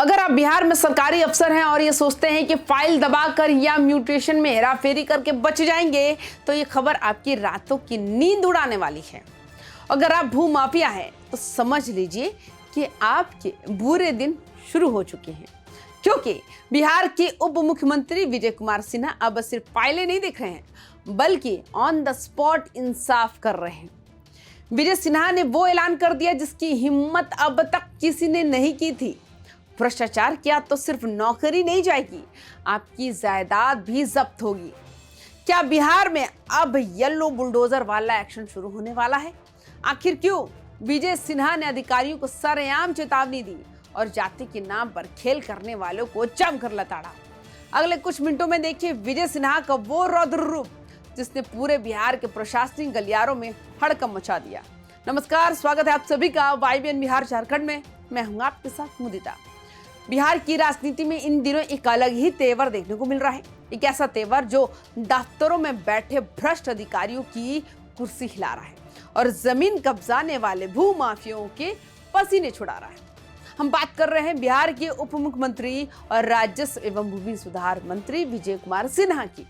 अगर आप बिहार में सरकारी अफसर हैं और ये सोचते हैं कि फाइल दबाकर या म्यूटेशन में हेराफेरी करके बच जाएंगे, तो ये खबर आपकी रातों की नींद उड़ाने वाली है। अगर आप भू माफिया हैं तो समझ लीजिए कि आपके बुरे दिन शुरू हो चुके हैं, क्योंकि बिहार के उप मुख्यमंत्री विजय कुमार सिन्हा अब सिर्फ फाइलें नहीं देख रहे हैं बल्कि ऑन द स्पॉट इंसाफ कर रहे हैं। विजय सिन्हा ने वो ऐलान कर दिया जिसकी हिम्मत अब तक किसी ने नहीं की थी। भ्रष्टाचार किया तो सिर्फ नौकरी नहीं जाएगी, आपकी जायदाद भी जब्त होगी। क्या बिहार में अब येलो बुलडोजर वाला एक्शन शुरू होने वाला है? आखिर क्यों विजय सिन्हा ने अधिकारियों को सरेआम चेतावनी दी और जाति के नाम पर खेल करने वालों को जमकर लताड़ा? अगले कुछ मिनटों में देखिए विजय सिन्हा का वो रौद्र रूप जिसने पूरे बिहार के प्रशासनिक गलियारों में हड़कंप मचा दिया। नमस्कार, स्वागत है आप सभी का YBN बिहार झारखंड में। मैं हूं आपके साथ मुदिता। बिहार की राजनीति में इन दिनों एक अलग ही तेवर देखने को मिल रहा है। एक ऐसा तेवर जो दफ्तरों में बैठे भ्रष्ट अधिकारियों की कुर्सी हिला रहा है और जमीन कब्जाने वाले भू माफियाओं के पसीने छुड़ा रहा है। हम बात कर रहे हैं बिहार के उप मुख्यमंत्री और राजस्व एवं भूमि सुधार मंत्री विजय कुमार सिन्हा की।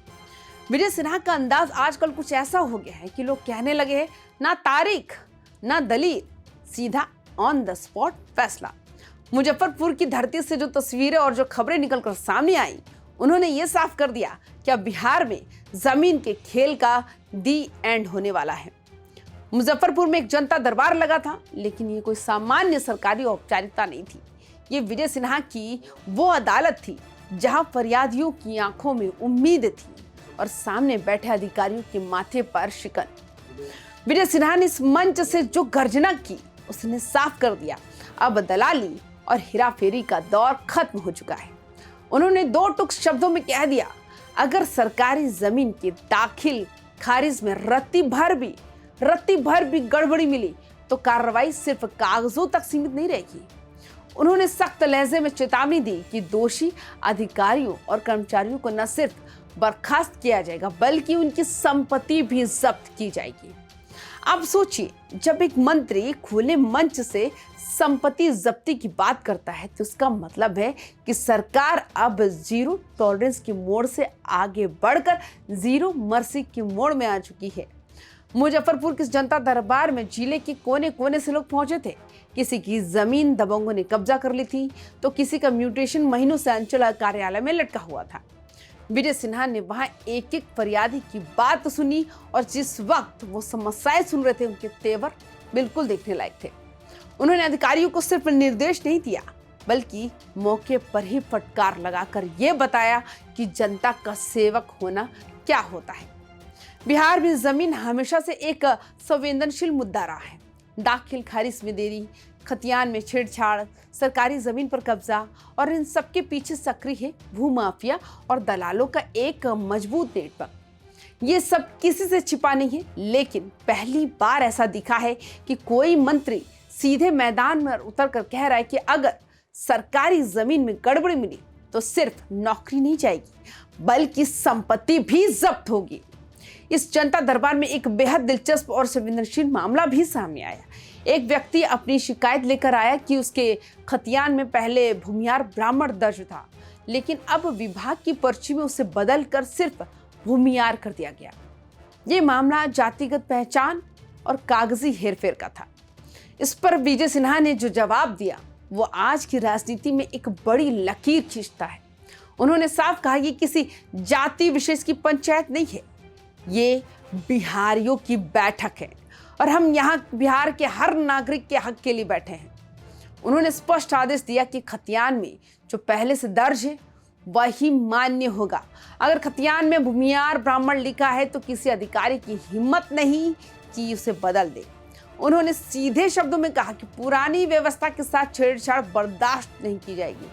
विजय सिन्हा का अंदाज आजकल कुछ ऐसा हो गया है कि लोग कहने लगे हैं, ना तारीख ना दलील, सीधा ऑन द स्पॉट फैसला। मुजफ्फरपुर की धरती से जो तस्वीरें और जो खबरें निकलकर सामने आई, उन्होंने ये साफ कर दिया कि अब बिहार में जमीन के खेल का दी एंड होने वाला है। मुजफ्फरपुर में एक जनता दरबार लगा था, लेकिन ये कोई सामान्य सरकारी औपचारिकता नहीं थी। ये विजय सिन्हा की वो अदालत थी जहां फरियादियों की आंखों में उम्मीद थी और सामने बैठे अधिकारियों के माथे पर शिकन। विजय सिन्हा ने इस मंच से जो गर्जना की, उसने साफ कर दिया अब दलाली और हेराफेरी का दौर खत्म हो चुका है। उन्होंने दो टुक शब्दों में कह दिया, अगर सरकारी जमीन के दाखिल खारिज में रत्ती भर भी गड़बड़ी मिली तो कार्रवाई सिर्फ कागजों तक सीमित नहीं रहेगी। उन्होंने सख्त लहजे में चेतावनी दी कि दोषी अधिकारियों और कर्मचारियों को न सिर्फ बर्खास्त किया जाएगा बल्कि उनकी संपत्ति भी जब्त की जाएगी। अब सोचिए, जब एक मंत्री खुले मंच से संपत्ति जब्ती की बात करता है तो उसका मतलब है कि सरकार अब जीरो टॉलरेंस की मोड़ से आगे बढ़कर जीरो मर्सी की मोड़ में आ चुकी है। मुजफ्फरपुर के जनता दरबार में जिले के कोने कोने से लोग पहुंचे थे। किसी की जमीन दबंगों ने कब्जा कर ली थी तो किसी का म्यूटेशन महीनों से अंचल कार्यालय में लटका हुआ था। विजय सिन्हा ने वहां एक एक फरियादी की बात सुनी और जिस वक्त वो समस्याएं सुन रहे थे, उनके तेवर बिल्कुल देखने लायक थे। उन्होंने अधिकारियों को सिर्फ निर्देश नहीं दिया बल्कि मौके पर ही फटकार लगाकर यह बताया कि जनता का सेवक होना क्या होता है। बिहार में जमीन हमेशा से एक संवेदनशील मुद्दा रहा है। दाखिल खारिज में देरी, खतियान में छेड़छाड़, सरकारी जमीन पर कब्जा और इन सबके पीछे सक्रिय है भूमाफिया और दलालों का एक मजबूत नेटवर्क। ये सब किसी से छिपा नहीं है, लेकिन पहली बार ऐसा दिखा है कि कोई मंत्री सीधे मैदान में उतरकर कह रहा है कि अगर सरकारी जमीन में गड़बड़ी मिली तो सिर्फ नौकरी नहीं जाएगी बल्कि संपत्ति भी जब्त होगी। इस जनता दरबार में एक बेहद दिलचस्प और संवेदनशील मामला भी सामने आया। एक व्यक्ति अपनी शिकायत लेकर आया कि उसके खतियान में पहले भूमियार ब्राह्मण दर्ज था, लेकिन अब विभाग की पर्ची में उसे बदलकर सिर्फ भूमियार कर दिया गया। ये मामला जातिगत पहचान और कागजी हेरफेर का था। इस पर विजय सिन्हा ने जो जवाब दिया वो आज की राजनीति में एक बड़ी लकीर खींचता है। उन्होंने साफ कहा कि किसी जाति विशेष की पंचायत नहीं है, ये बिहारियों की बैठक है और हम यहाँ बिहार के हर नागरिक के हक के लिए बैठे हैं। उन्होंने स्पष्ट आदेश दिया कि खतियान में जो पहले से दर्ज है वही मान्य होगा। अगर खतियान में भूमियार ब्राह्मण लिखा है तो किसी अधिकारी की हिम्मत नहीं कि उसे बदल दे। उन्होंने सीधे शब्दों में कहा कि पुरानी व्यवस्था के साथ छेड़छाड़ बर्दाश्त नहीं की जाएगी।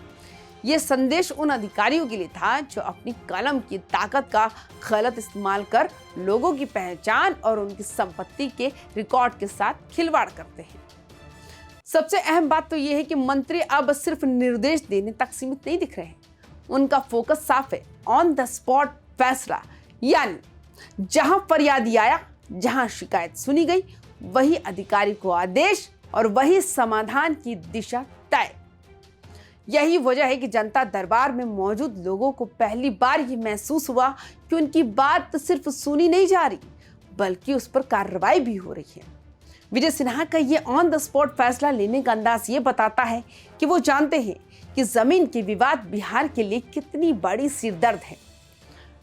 ये संदेश उन अधिकारियों के लिए था जो अपनी कलम की ताकत का गलत इस्तेमाल कर लोगों की पहचान और उनकी संपत्ति के रिकॉर्ड के साथ खिलवाड़ करते हैं। सबसे अहम बात तो यह है कि मंत्री अब सिर्फ निर्देश देने तक सीमित नहीं दिख रहे हैं। उनका फोकस साफ है, ऑन द स्पॉट फैसला। यानी जहां फरियादी आया, जहां शिकायत सुनी गई, वही अधिकारी को आदेश और वही समाधान की दिशा तय। यही वजह है कि जनता दरबार में मौजूद लोगों को पहली बार ये महसूस हुआ कि उनकी बात सिर्फ सुनी नहीं जा रही, बल्कि उस पर कार्रवाई भी हो रही है। विजय सिन्हा का ये ऑन द स्पॉट फैसला लेने का अंदाज ये बताता है कि वो जानते हैं कि जमीन के विवाद बिहार के लिए कितनी बड़ी सिरदर्द है।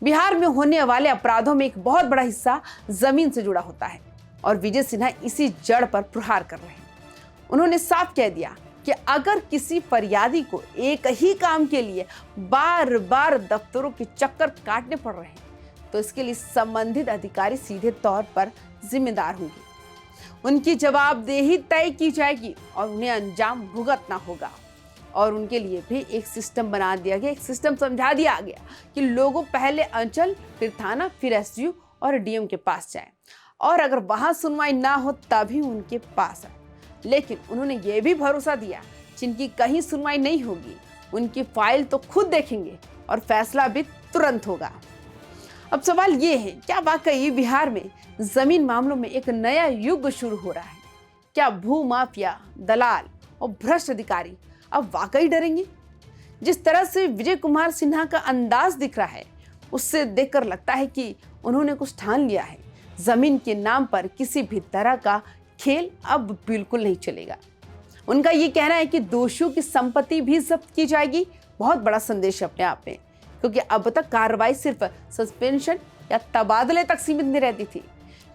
बिहार में होने वाले अपराधों में एक बहुत बड़ा हिस्सा जमीन से जुड़ा होता है और विजय सिन्हा इसी जड़ पर प्रहार कर रहे हैं। उन्होंने साफ कह दिया कि अगर किसी फरियादी को एक ही काम के लिए बार बार दफ्तरों के चक्कर काटने पड़ रहे हैं तो इसके लिए संबंधित अधिकारी सीधे तौर पर जिम्मेदार होंगे। उनकी जवाबदेही तय की जाएगी और उन्हें अंजाम भुगतना होगा। और उनके लिए भी एक सिस्टम बना दिया गया, एक सिस्टम समझा दिया गया कि लोगों पहले अंचल, फिर थाना, फिर एसडीओ और डीएम के पास जाएं और अगर वहां सुनवाई ना हो तभी उनके पास आए। लेकिन उन्होंने ये भी भरोसा दिया जिनकी कहीं सुनवाई नहीं होगी उनकी फाइल तो खुद देखेंगे और फैसला भी तुरंत होगा। अब सवाल ये है, क्या वाकई बिहार में जमीन मामलों में एक नया युग शुरू हो रहा है? क्या भू माफिया, दलाल और भ्रष्ट अधिकारी अब वाकई डरेंगे? जिस तरह से विजय कुमार सिन्हा का अंदाज दिख रहा है उससे देखकर लगता है कि उन्होंने कुछ ठान लिया है। जमीन के नाम पर किसी भी तरह का खेल अब बिल्कुल नहीं चलेगा। उनका ये कहना है कि दोषियों की संपत्ति भी जब्त की जाएगी। बहुत बड़ा संदेश है अपने आप में, क्योंकि अब तक कार्रवाई सिर्फ सस्पेंशन या तबादले तक सीमित नहीं रहती थी,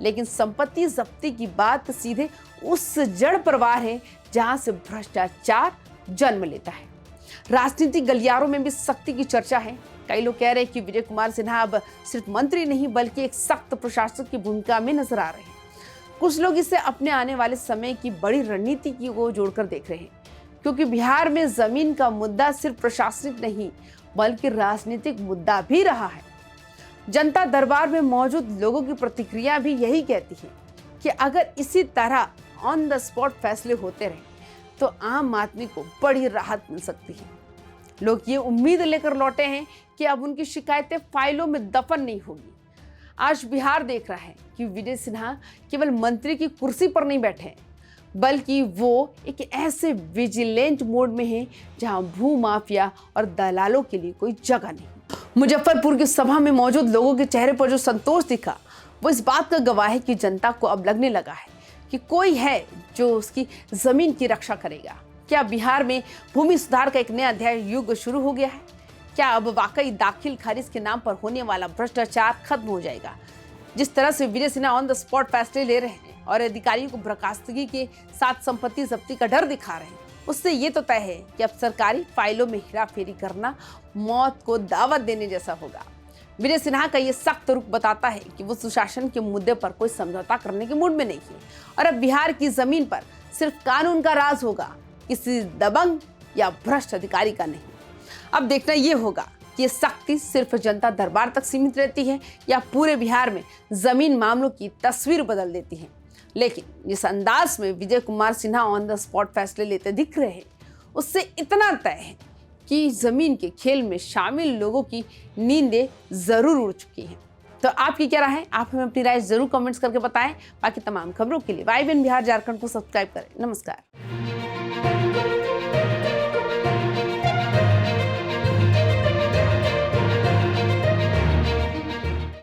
लेकिन संपत्ति जब्ती की बात सीधे उस जड़ पर वार है जहां से भ्रष्टाचार जन्म लेता है। राजनीतिक गलियारों में भी सख्ती की चर्चा है। कई लोग कह रहे हैं कि विजय कुमार सिन्हा अब सिर्फ मंत्री नहीं बल्कि एक सख्त प्रशासक की भूमिका में नजर आ रहे हैं। कुछ लोग इसे अपने आने वाले समय की बड़ी रणनीति की को जोड़कर देख रहे हैं, क्योंकि बिहार में जमीन का मुद्दा सिर्फ प्रशासनिक नहीं बल्कि राजनीतिक मुद्दा भी रहा है। जनता दरबार में मौजूद लोगों की प्रतिक्रिया भी यही कहती है कि अगर इसी तरह ऑन द स्पॉट फैसले होते रहे तो आम आदमी को बड़ी राहत मिल सकती है। लोग ये उम्मीद लेकर लौटे हैं कि अब उनकी शिकायतें फाइलों में दफन नहीं होगी। आज बिहार देख रहा है कि विजय सिन्हा केवल मंत्री की कुर्सी पर नहीं बैठे हैं, बल्कि वो एक ऐसे विजिलेंट मोड में हैं जहां भू माफिया और दलालों के लिए कोई जगह नहीं। मुजफ्फरपुर की सभा में मौजूद लोगों के चेहरे पर जो संतोष दिखा वो इस बात का गवाह है कि जनता को अब लगने लगा है कि कोई है जो उसकी जमीन की रक्षा करेगा। क्या बिहार में भूमि सुधार का एक नया अध्याय युग शुरू हो गया है? क्या अब वाकई दाखिल खारिज के नाम पर होने वाला भ्रष्टाचार खत्म हो जाएगा? जिस तरह से Vijay Sinha on the spot फैसले ले रहे हैं और अधिकारियों को बर्खास्तगी के साथ संपत्ति जब्ती का डर दिखा रहे हैं, उससे ये तो तय है कि अब सरकारी फाइलों में हेराफेरी करना मौत को दावत देने जैसा होगा। विजय सिन्हा का ये सख्त रुख बताता है कि वो सुशासन के मुद्दे पर कोई समझौता करने के मूड में नहीं है और अब बिहार की जमीन पर सिर्फ कानून का राज होगा, किसी दबंग या भ्रष्ट अधिकारी का नहीं। अब देखना ये होगा कि ये सख्ती सिर्फ जनता दरबार तक सीमित रहती है या पूरे बिहार में जमीन मामलों की तस्वीर बदल देती है। लेकिन जिस अंदाज में Vijay Kumar Sinha on the spot फैसले लेते दिख रहे हैं उससे इतना तय है कि जमीन के खेल में शामिल लोगों की नींदें जरूर उड़ चुकी हैं। तो आपकी क्या राय है? आप हमें अपनी राय जरूर कमेंट्स करके बताएं। बाकी तमाम खबरों के लिए YBN बिहार झारखंड को सब्सक्राइब करें। नमस्कार।